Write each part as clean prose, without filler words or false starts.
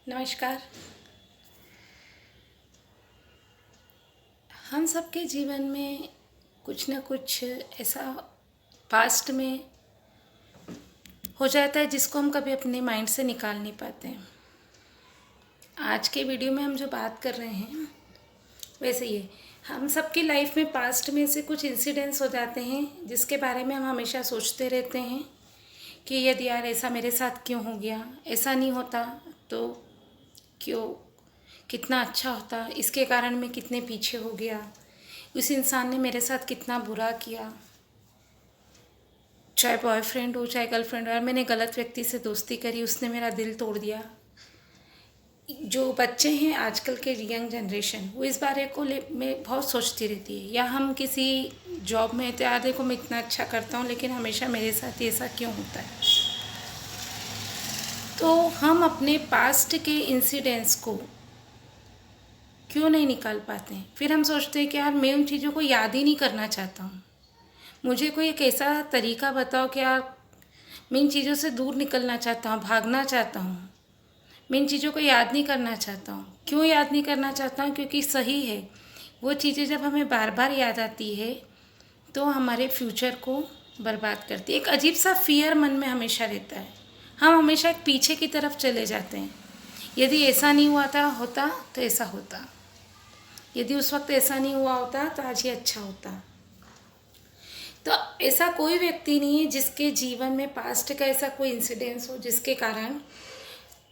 नमस्कार। हम सबके जीवन में कुछ न कुछ ऐसा पास्ट में हो जाता है जिसको हम कभी अपने माइंड से निकाल नहीं पाते हैं। आज के वीडियो में हम जो बात कर रहे हैं वैसे ये हम सबकी लाइफ में पास्ट में से कुछ इंसिडेंट्स हो जाते हैं जिसके बारे में हम हमेशा सोचते रहते हैं कि यदि यार ऐसा मेरे साथ क्यों हो गया, ऐसा नहीं होता तो क्यों, कितना अच्छा होता, इसके कारण मैं कितने पीछे हो गया, उस इंसान ने मेरे साथ कितना बुरा किया, चाहे बॉयफ्रेंड हो चाहे गर्लफ्रेंड हो, यार मैंने गलत व्यक्ति से दोस्ती करी, उसने मेरा दिल तोड़ दिया। जो बच्चे हैं आजकल के यंग जनरेशन, वो इस बारे को ले में बहुत सोचती रहती है। या हम किसी जॉब में तो यार देखो मैं इतना अच्छा करता हूँ लेकिन हमेशा मेरे साथ ऐसा क्यों होता है। तो हम अपने पास्ट के इंसिडेंट्स को क्यों नहीं निकाल पाते हैं। फिर हम सोचते हैं कि यार मैं उन चीज़ों को याद ही नहीं करना चाहता हूँ, मुझे कोई एक ऐसा तरीका बताओ कि यार मैं इन चीज़ों से दूर निकलना चाहता हूँ, भागना चाहता हूँ, मैं इन चीज़ों को याद नहीं करना चाहता हूँ। क्यों याद नहीं करना चाहता हूँ? क्योंकि सही है, वो चीज़ें जब हमें बार बार याद आती है तो हमारे फ्यूचर को बर्बाद करती है। एक अजीब सा फियर मन में हमेशा रहता है, हम हमेशा एक पीछे की तरफ चले जाते हैं। यदि ऐसा नहीं हुआ था होता तो ऐसा होता, यदि उस वक्त ऐसा नहीं हुआ होता तो आज ये अच्छा होता। तो ऐसा कोई व्यक्ति नहीं है जिसके जीवन में पास्ट का ऐसा कोई इंसिडेंस हो जिसके कारण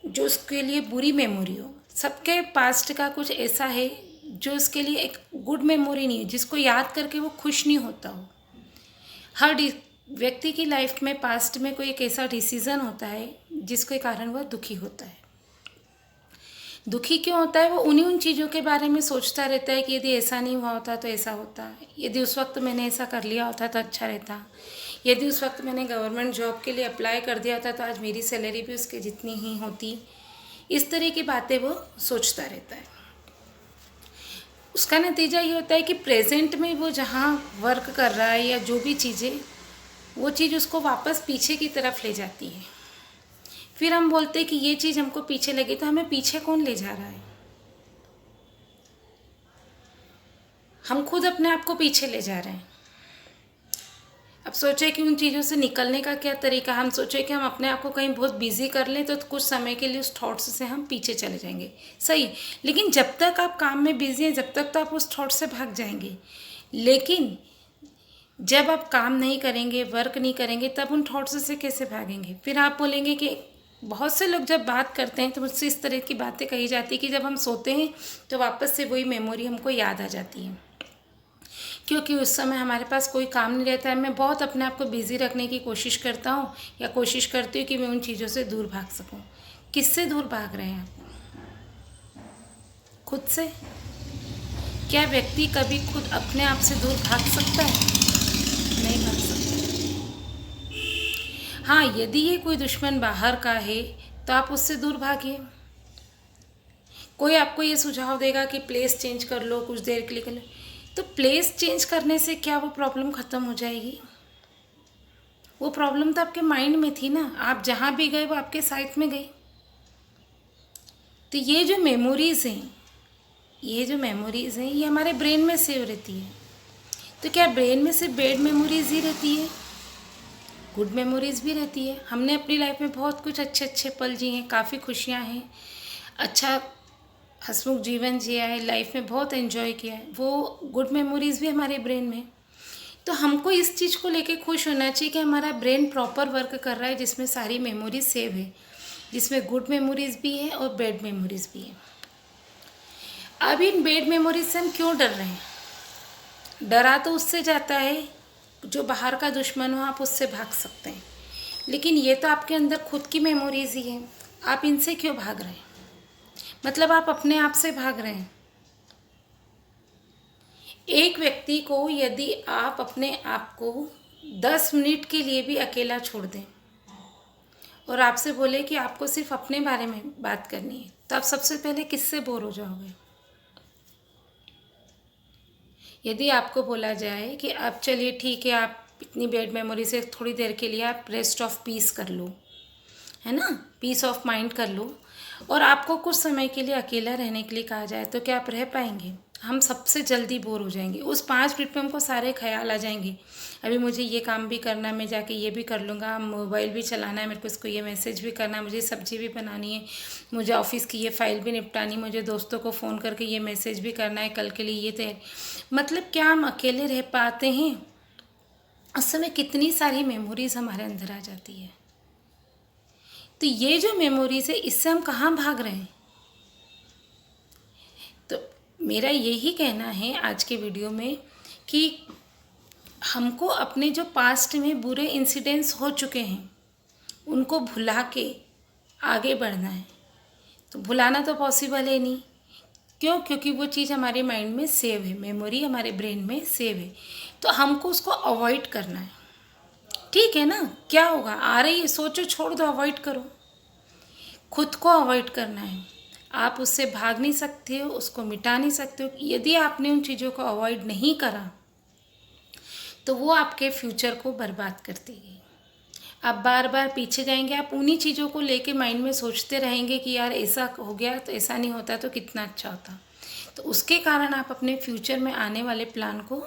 जो उसके लिए बुरी मेमोरी हो। सबके पास्ट का कुछ ऐसा है जो उसके लिए एक गुड मेमोरी नहीं है, जिसको याद करके वो खुश नहीं होता हो। हर व्यक्ति की लाइफ में पास्ट में कोई एक ऐसा डिसीज़न होता है जिसके कारण वह दुखी होता है। दुखी क्यों होता है? वो उन्हीं उन चीज़ों के बारे में सोचता रहता है कि यदि ऐसा नहीं हुआ होता तो ऐसा होता, यदि उस वक्त मैंने ऐसा कर लिया होता तो अच्छा रहता, यदि उस वक्त मैंने गवर्नमेंट जॉब के लिए अप्लाई कर दिया था तो आज मेरी सैलरी भी उसके जितनी ही होती। इस तरह की बातें वो सोचता रहता है। उसका नतीजा ये होता है कि प्रेजेंट में वो जहाँ वर्क कर रहा है या जो भी चीज़ें, वो चीज़ उसको वापस पीछे की तरफ ले जाती है। फिर हम बोलते हैं कि ये चीज़ हमको पीछे लगी, तो हमें पीछे कौन ले जा रहा है? हम खुद अपने आप को पीछे ले जा रहे हैं। अब सोचे कि उन चीज़ों से निकलने का क्या तरीका। हम सोचे कि हम अपने आप को कहीं बहुत बिजी कर लें तो कुछ समय के लिए उस थॉट्स से हम पीछे चले जाएंगे, सही। लेकिन जब तक आप काम में बिजी हैं जब तक तो आप उस थॉट से भाग जाएंगे, लेकिन जब आप काम नहीं करेंगे, वर्क नहीं करेंगे, तब उन थॉट्स से कैसे भागेंगे? फिर आप बोलेंगे कि बहुत से लोग जब बात करते हैं तो मुझसे इस तरह की बातें कही जाती है कि जब हम सोते हैं तो वापस से वही मेमोरी हमको याद आ जाती है, क्योंकि उस समय हमारे पास कोई काम नहीं रहता है। मैं बहुत अपने आप को बिज़ी रखने की कोशिश करता हूँ या कोशिश करती हूँ कि मैं उन चीज़ों से दूर भाग सकूँ। किससे दूर भाग रहे हैं आप? खुद से। क्या व्यक्ति कभी खुद अपने आप से दूर भाग सकता है? नहीं भाग सकता। हाँ, यदि ये कोई दुश्मन बाहर का है तो आप उससे दूर भागिए। कोई आपको ये सुझाव देगा कि प्लेस चेंज कर लो, कुछ देर के लिए कर लो, तो प्लेस चेंज करने से क्या वो प्रॉब्लम ख़त्म हो जाएगी? वो प्रॉब्लम तो आपके माइंड में थी ना, आप जहाँ भी गए वो आपके साइड में गई। तो ये जो मेमोरीज़ हैं, ये हमारे ब्रेन में सेव रहती है। तो क्या ब्रेन में सिर्फ बैड मेमोरीज़ ही रहती है? गुड मेमोरीज़ भी रहती है। हमने अपनी लाइफ में बहुत कुछ अच्छे अच्छे पल जिए हैं, काफ़ी खुशियाँ हैं, अच्छा हंसमुख जीवन जिया है, लाइफ में बहुत एंजॉय किया है, वो गुड मेमोरीज़ भी हमारे ब्रेन में। तो हमको इस चीज़ को लेके खुश होना चाहिए कि हमारा ब्रेन प्रॉपर वर्क कर रहा है, जिसमें सारी मेमोरीज सेव है, जिसमें गुड मेमोरीज़ भी है और बैड मेमोरीज़ भी है। अब इन बैड मेमोरीज से हम क्यों डर रहे हैं? डरा तो उससे जाता है जो बाहर का दुश्मन हो, आप उससे भाग सकते हैं, लेकिन ये तो आपके अंदर खुद की मेमोरीज ही हैं, आप इनसे क्यों भाग रहे हैं? मतलब आप अपने आप से भाग रहे हैं। एक व्यक्ति को यदि आप अपने आप को 10 मिनट के लिए भी अकेला छोड़ दें और आपसे बोले कि आपको सिर्फ अपने बारे में बात करनी है, तो आप सबसे पहले किससे बोर हो जाओगे? यदि आपको बोला जाए कि आप चलिए ठीक है, आप इतनी बैड मेमोरी से थोड़ी देर के लिए आप रेस्ट ऑफ पीस कर लो, है ना, पीस ऑफ माइंड कर लो, और आपको कुछ समय के लिए अकेला रहने के लिए कहा जाए तो क्या आप रह पाएंगे? हम सबसे जल्दी बोर हो जाएंगे। उस 5 मिनट में हमको सारे ख्याल आ जाएंगे, अभी मुझे ये काम भी करना है, मैं जाके ये भी कर लूँगा, मोबाइल भी चलाना है, मेरे को इसको ये मैसेज भी करना है, मुझे सब्जी भी बनानी है, मुझे ऑफिस की ये फ़ाइल भी निपटानी, मुझे दोस्तों को फ़ोन करके ये मैसेज भी करना है, कल के लिए ये तैयारी। मतलब क्या हम अकेले रह पाते हैं? उस समय कितनी सारी मेमोरीज़ हमारे अंदर आ जाती है। तो ये जो मेमोरीज़ है, इससे हम कहाँ भाग रहे हैं? तो मेरा यही कहना है आज के वीडियो में कि हमको अपने जो पास्ट में बुरे इंसिडेंट्स हो चुके हैं उनको भुला के आगे बढ़ना है। तो भुलाना तो पॉसिबल है नहीं। क्यों? क्योंकि वो चीज़ हमारे माइंड में सेव है, मेमोरी हमारे ब्रेन में सेव है, तो हमको उसको अवॉइड करना है। ठीक है ना? क्या होगा? आ रही है, सोचो, छोड़ दो, अवॉइड करो। खुद को अवॉइड करना है। आप उससे भाग नहीं सकते हो, उसको मिटा नहीं सकते हो। यदि आपने उन चीज़ों को अवॉइड नहीं करा तो वो आपके फ्यूचर को बर्बाद कर देगी। आप बार बार पीछे जाएंगे, आप उन्हीं चीज़ों को लेके माइंड में सोचते रहेंगे कि यार ऐसा हो गया तो ऐसा नहीं होता तो कितना अच्छा होता। तो उसके कारण आप अपने फ्यूचर में आने वाले प्लान को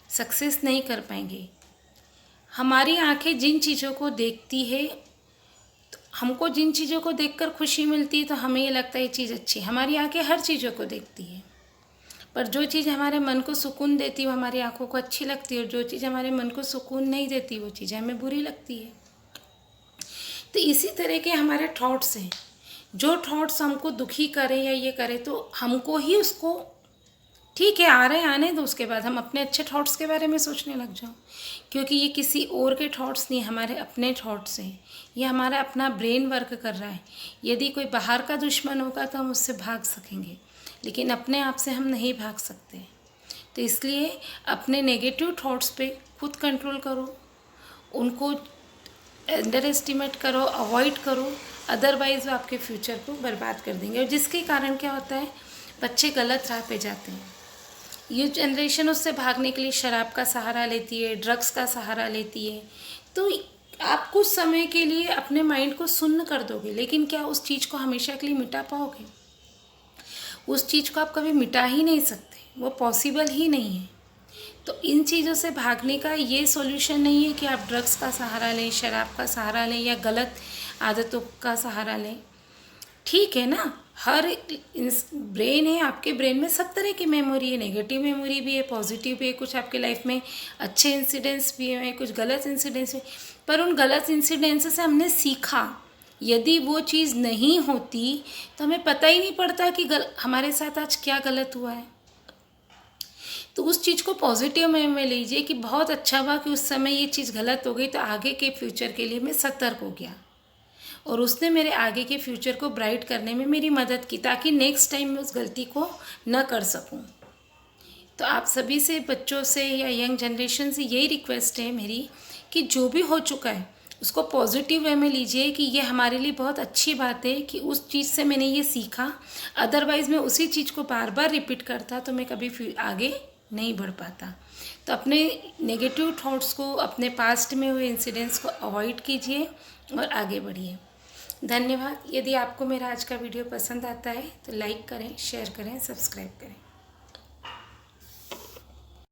सक्सेस नहीं कर पाएंगे। हमारी आंखें जिन चीज़ों को देखती है, तो हमको जिन चीज़ों को देखकर खुशी मिलती है तो हमें ये लगता है ये चीज़ अच्छी है। हमारी आंखें हर चीज़ों को देखती है, पर जो चीज़ हमारे मन को सुकून देती है वो हमारी आंखों को अच्छी लगती है, और जो चीज़ हमारे मन को सुकून नहीं देती वो चीज़ हमें बुरी लगती है। तो इसी तरह के हमारे थॉट्स हैं। जो थॉट्स हमको दुखी करें या ये करें तो हमको ही उसको, ठीक है आ रहे हैं आने दो, उसके बाद हम अपने अच्छे थॉट्स के बारे में सोचने लग जाओ, क्योंकि ये किसी और के थॉट्स नहीं, हमारे अपने थॉट्स हैं। ये हमारा अपना ब्रेन वर्क कर रहा है। यदि कोई बाहर का दुश्मन होगा तो हम उससे भाग सकेंगे, लेकिन अपने आप से हम नहीं भाग सकते। तो इसलिए अपने नेगेटिव थॉट्स पे खुद कंट्रोल करो, उनको अंडर एस्टिमेट करो, अवॉइड करो, अदरवाइज़ वो आपके फ्यूचर को बर्बाद कर देंगे। और जिसके कारण क्या होता है, बच्चे गलत राह पे जाते हैं। ये जनरेशन उससे भागने के लिए शराब का सहारा लेती है, ड्रग्स का सहारा लेती है। तो आप कुछ समय के लिए अपने माइंड को सुन्न कर दोगे, लेकिन क्या उस चीज़ को हमेशा के लिए मिटा पाओगे? उस चीज़ को आप कभी मिटा ही नहीं सकते, वो पॉसिबल ही नहीं है। तो इन चीज़ों से भागने का ये सॉल्यूशन नहीं है कि आप ड्रग्स का सहारा लें, शराब का सहारा लें या गलत आदतों का सहारा लें। ठीक है ना? हर ब्रेन है, आपके ब्रेन में सब तरह की मेमोरी है, नेगेटिव मेमोरी भी है, पॉजिटिव भी है, कुछ आपके लाइफ में अच्छे इंसिडेंट्स भी हैं, कुछ गलत इंसिडेंट्स भी। पर उन गलत इंसिडेंट्स से हमने सीखा। यदि वो चीज़ नहीं होती तो हमें पता ही नहीं पड़ता कि हमारे साथ आज क्या गलत हुआ है। तो उस चीज़ को पॉजिटिव में लीजिए कि बहुत अच्छा हुआ कि उस समय ये चीज़ गलत हो गई, तो आगे के फ्यूचर के लिए मैं सतर्क हो गया और उसने मेरे आगे के फ्यूचर को ब्राइट करने में मेरी मदद की, ताकि नेक्स्ट टाइम मैं उस गलती को न कर सकूं। तो आप सभी से, बच्चों से या यंग जनरेशन से यही रिक्वेस्ट है मेरी कि जो भी हो चुका है उसको पॉजिटिव वे में लीजिए कि ये हमारे लिए बहुत अच्छी बात है कि उस चीज़ से मैंने ये सीखा। अदरवाइज़ मैं उसी चीज़ को बार बार रिपीट करता तो मैं कभी आगे नहीं बढ़ पाता। तो अपने नेगेटिव थॉट्स को, अपने पास्ट में हुए इंसिडेंट्स को अवॉइड कीजिए और आगे बढ़िए। धन्यवाद। यदि आपको मेरा आज का वीडियो पसंद आता है तो लाइक करें, शेयर करें, सब्सक्राइब करें।